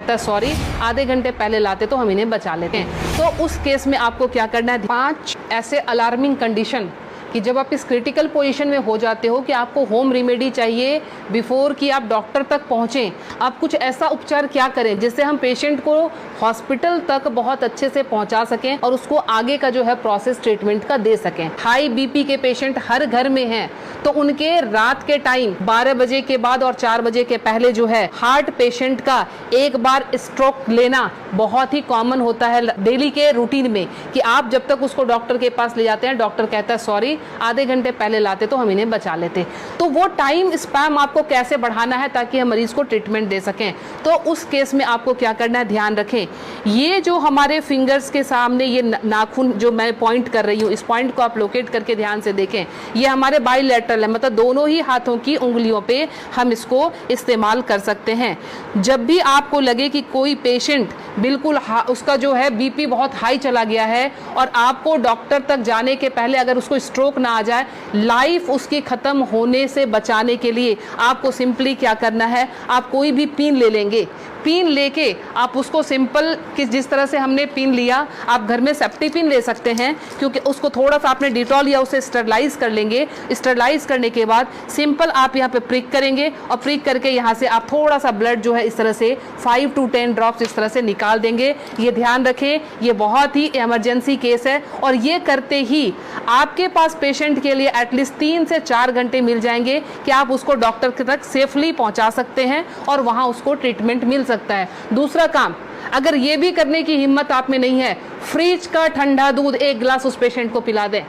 कहता है सॉरी, आधे घंटे पहले लाते तो हम इन्हें बचा लेते हैं। तो उस केस में आपको क्या करना है, 5 ऐसे अलार्मिंग कंडीशन कि जब आप इस क्रिटिकल पोजीशन में हो जाते हो कि आपको होम रेमेडी चाहिए बिफोर कि आप डॉक्टर तक पहुँचें। आप कुछ ऐसा उपचार क्या करें जिससे हम पेशेंट को हॉस्पिटल तक बहुत अच्छे से पहुंचा सकें और उसको आगे का जो है प्रोसेस ट्रीटमेंट का दे सकें। हाई बीपी के पेशेंट हर घर में हैं, तो उनके रात के टाइम 12 बजे के बाद और 4 बजे के पहले जो है हार्ट पेशेंट का एक बार स्ट्रोक लेना बहुत ही कॉमन होता है डेली के रूटीन में, कि आप जब तक उसको डॉक्टर के पास ले जाते हैं, डॉक्टर कहता है सॉरी, आधे घंटे पहले लाते तो हम इन्हें बचा लेते। तो वो टाइम स्पैम आपको कैसे बढ़ाना है ताकि हम मरीज को ट्रीटमेंट दे सकें। तो उस केस में आपको क्या करना है, ध्यान रखें, ये जो हमारे फिंगर्स के सामने ये नाखून जो मैं पॉइंट कर रही हूँ, इस पॉइंट को आप लोकेट करके ध्यान से देखें, ये हमारे बाइलेटरल है, मतलब दोनों ही हाथों की उंगलियों पे हम इसको इस्तेमाल कर सकते हैं। जब भी आपको लगे कि कोई पेशेंट बिल्कुल उसका जो है बीपी बहुत हाई चला गया है और आपको डॉक्टर तक जाने के पहले अगर उसको स्ट्रोक ना आ जाए, लाइफ उसकी खत्म होने से बचाने के लिए आपको सिंपली क्या करना है, आप कोई भी पिन ले लेंगे, पिन लेके आप उसको सिंपल कि जिस तरह से हमने पिन लिया, आप घर में सेफ्टी पिन ले सकते हैं, क्योंकि उसको थोड़ा सा आपने डिटॉल या उसे स्टरलाइज कर लेंगे। स्टरलाइज करने के बाद सिंपल आप यहाँ पे प्रिक करेंगे और प्रिक करके यहाँ से आप थोड़ा सा ब्लड जो है इस तरह से 5 to 10 ड्रॉप्स इस तरह से निकाल देंगे। ये ध्यान रखें, ये बहुत ही इमरजेंसी केस है और ये करते ही आपके पास पेशेंट के लिए एटलीस्ट 3 से 4 घंटे मिल जाएंगे कि आप उसको डॉक्टर तक सेफली पहुँचा सकते हैं और वहाँ उसको ट्रीटमेंट मिल सकता है। दूसरा काम, अगर ये भी करने की हिम्मत आप में नहीं है, फ्रिज का ठंडा दूध 1 गिलास उस पेशेंट को पिला दें।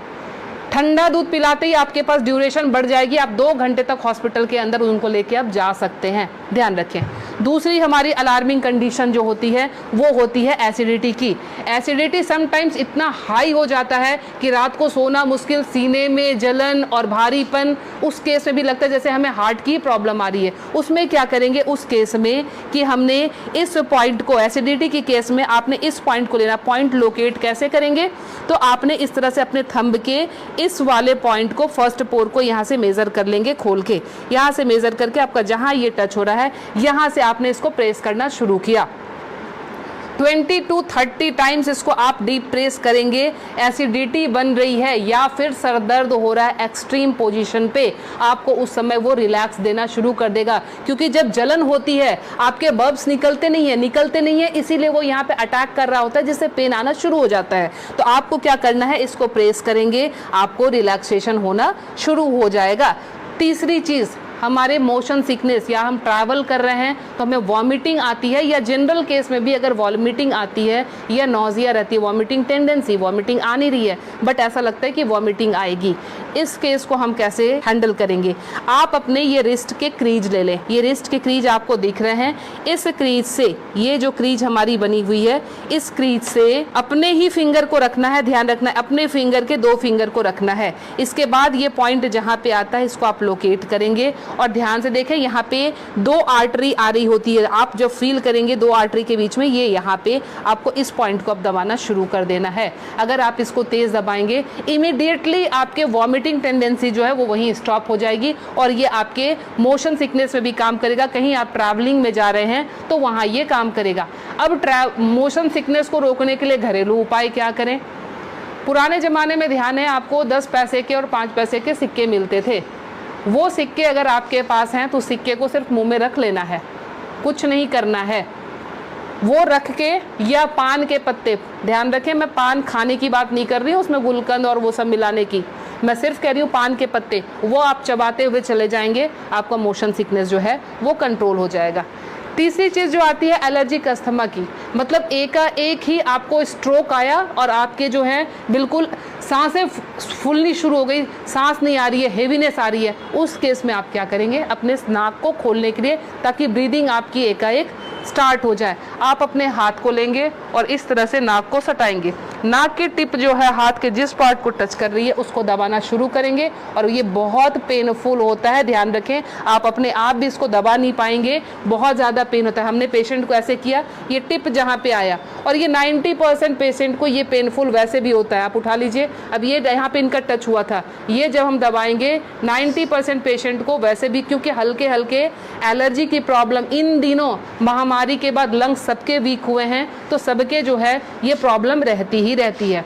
ठंडा दूध पिलाते ही आपके पास ड्यूरेशन बढ़ जाएगी, आप 2 घंटे तक हॉस्पिटल के अंदर उनको लेके आप जा सकते हैं। ध्यान रखें। दूसरी हमारी अलार्मिंग कंडीशन जो होती है वो होती है एसिडिटी की। एसिडिटी समटाइम्स इतना हाई हो जाता है कि रात को सोना मुश्किल, सीने में जलन और भारीपन, उस केस में भी लगता है जैसे हमें हार्ट की प्रॉब्लम आ रही है। उसमें क्या करेंगे, उस केस में कि हमने इस पॉइंट को, एसिडिटी के केस में आपने इस पॉइंट को लेना। पॉइंट लोकेट कैसे करेंगे, तो आपने इस तरह से अपने थंब के इस वाले पॉइंट को, फर्स्ट पोर को यहाँ से मेजर कर लेंगे, खोल के यहाँ से मेजर करके आपका जहाँ ये टच हो रहा है यहाँ से आपने इसको प्रेस करना शुरू किया। 20 to 30 टाइम्स इसको आप डीप प्रेस करेंगे। एसिडिटी बन रही है या फिर सर दर्द हो रहा है एक्सट्रीम पोजीशन पे, आपको उस समय वो रिलैक्स देना शुरू कर देगा, क्योंकि जब जलन होती है आपके बब्स निकलते नहीं है, इसीलिए वो यहाँ पे अटैक कर रहा होता है, जिससे पेन आना शुरू हो जाता है। तो आपको क्या करना है, इसको प्रेस करेंगे, आपको रिलैक्सेशन होना शुरू हो जाएगा। तीसरी चीज़, हमारे मोशन सिकनेस या हम ट्रैवल कर रहे हैं तो हमें वॉमिटिंग आती है, या जनरल केस में भी अगर वॉमिटिंग आती है या नॉजिया रहती है, वॉमिटिंग टेंडेंसी, वॉमिटिंग आ नहीं रही है बट ऐसा लगता है कि वॉमिटिंग आएगी, इस केस को हम कैसे हैंडल करेंगे। आप अपने ये रिस्ट के क्रीज ले लें, ये रिस्ट के क्रीज आपको दिख रहे हैं, इस क्रीज से, ये जो क्रीज हमारी बनी हुई है, इस क्रीज से अपने ही फिंगर को रखना है, ध्यान रखना है, अपने फिंगर के 2 फिंगर को रखना है। इसके बाद ये पॉइंट जहाँ पे आता है इसको आप लोकेट करेंगे और ध्यान से देखें, यहाँ पे 2 आर्टरी आ रही होती है, आप जब फील करेंगे 2 आर्टरी के बीच में, ये यहाँ पे आपको इस पॉइंट को अब दबाना शुरू कर देना है। अगर आप इसको तेज दबाएंगे, इमीडिएटली आपके वॉमिटिंग टेंडेंसी जो है वो वहीं स्टॉप हो जाएगी और ये आपके मोशन सिकनेस में भी काम करेगा। कहीं आप ट्रैवलिंग में जा रहे हैं तो वहाँ ये काम करेगा। अब मोशन सिकनेस को रोकने के लिए घरेलू उपाय क्या करें। पुराने ज़माने में ध्यान है आपको 10 पैसे के और 5 पैसे के सिक्के मिलते थे, वो सिक्के अगर आपके पास हैं तो सिक्के को सिर्फ मुंह में रख लेना है, कुछ नहीं करना है। वो रख के, या पान के पत्ते, ध्यान रखें मैं पान खाने की बात नहीं कर रही हूँ, उसमें गुलकंद और वो सब मिलाने की, मैं सिर्फ कह रही हूँ पान के पत्ते, वो आप चबाते हुए चले जाएंगे, आपका मोशन सिकनेस जो है वो कंट्रोल हो जाएगा। तीसरी चीज़ जो आती है एलर्जिक अस्थमा की, मतलब एक ही आपको स्ट्रोक आया और आपके जो है बिल्कुल सांसें फूलनी शुरू हो गई, सांस नहीं आ रही है, हेवीनेस आ रही है, उस केस में आप क्या करेंगे, अपने नाक को खोलने के लिए, ताकि ब्रीदिंग आपकी एकाएक स्टार्ट हो जाए, आप अपने हाथ को लेंगे और इस तरह से नाक को सटाएंगे। नाक की टिप जो है हाथ के जिस पार्ट को टच कर रही है उसको दबाना शुरू करेंगे और ये बहुत पेनफुल होता है, ध्यान रखें। आप अपने आप भी इसको दबा नहीं पाएंगे, बहुत ज़्यादा पेन होता है। हमने पेशेंट को ऐसे किया, ये टिप जहाँ पे आया, और ये 90% पेशेंट को ये पेनफुल वैसे भी होता है। आप उठा लीजिए, अब ये यहाँ पे इनका टच हुआ था, ये जब हम दबाएंगे 90% पेशेंट को वैसे भी, क्योंकि हल्के हल्के एलर्जी की प्रॉब्लम इन दिनों महामारी के बाद लंग्स सबके वीक हुए हैं, तो सबके जो है ये प्रॉब्लम रहती ही रहती है।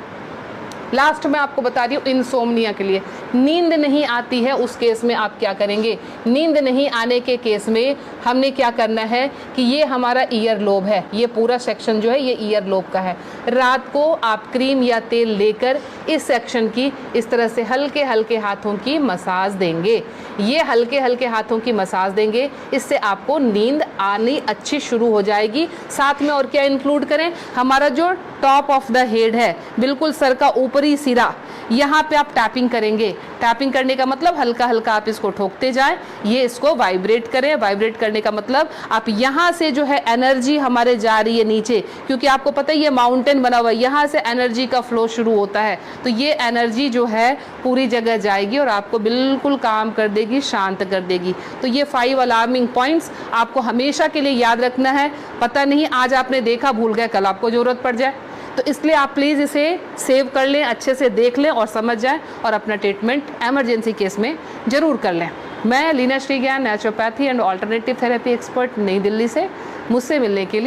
लास्ट में आपको बता रही हूँ इंसोम्निया के लिए, नींद नहीं आती है उस केस में आप क्या करेंगे। नींद नहीं आने के केस में हमने क्या करना है कि ये हमारा ईयर लोब है, ये पूरा सेक्शन जो है ये ईयर लोब का है। रात को आप क्रीम या तेल लेकर इस सेक्शन की इस तरह से हल्के हल्के हाथों की मसाज देंगे। ये हल्के हल्के हाथों की मसाज देंगे, इससे आपको नींद आनी अच्छी शुरू हो जाएगी। साथ में और क्या इंक्लूड करें, हमारा जो टॉप ऑफ द हेड है, बिल्कुल सर का ऊपरी सिरा, यहाँ पे आप टैपिंग करेंगे। टैपिंग करने का मतलब हल्का हल्का आप इसको ठोकते जाएं, ये इसको वाइब्रेट करें। वाइब्रेट करने का मतलब आप यहाँ से जो है एनर्जी हमारे जा रही है नीचे, क्योंकि आपको पता है ये माउंटेन बना हुआ है, यहाँ से एनर्जी का फ्लो शुरू होता है, तो ये एनर्जी जो है पूरी जगह जाएगी और आपको बिल्कुल काम कर देगी, शांत कर देगी। तो ये 5 अलार्मिंग पॉइंट्स आपको हमेशा के लिए याद रखना है। पता नहीं आज आपने देखा, भूल गए, कल आपको जरूरत पड़ जाए, तो इसलिए आप प्लीज़ इसे सेव कर लें, अच्छे से देख लें और समझ जाएं, और अपना ट्रीटमेंट एमरजेंसी केस में ज़रूर कर लें। मैं Leena Shrigyan, naturopathy and alternative therapy expert, Nai Delhi से। मुझसे मिलने के लिए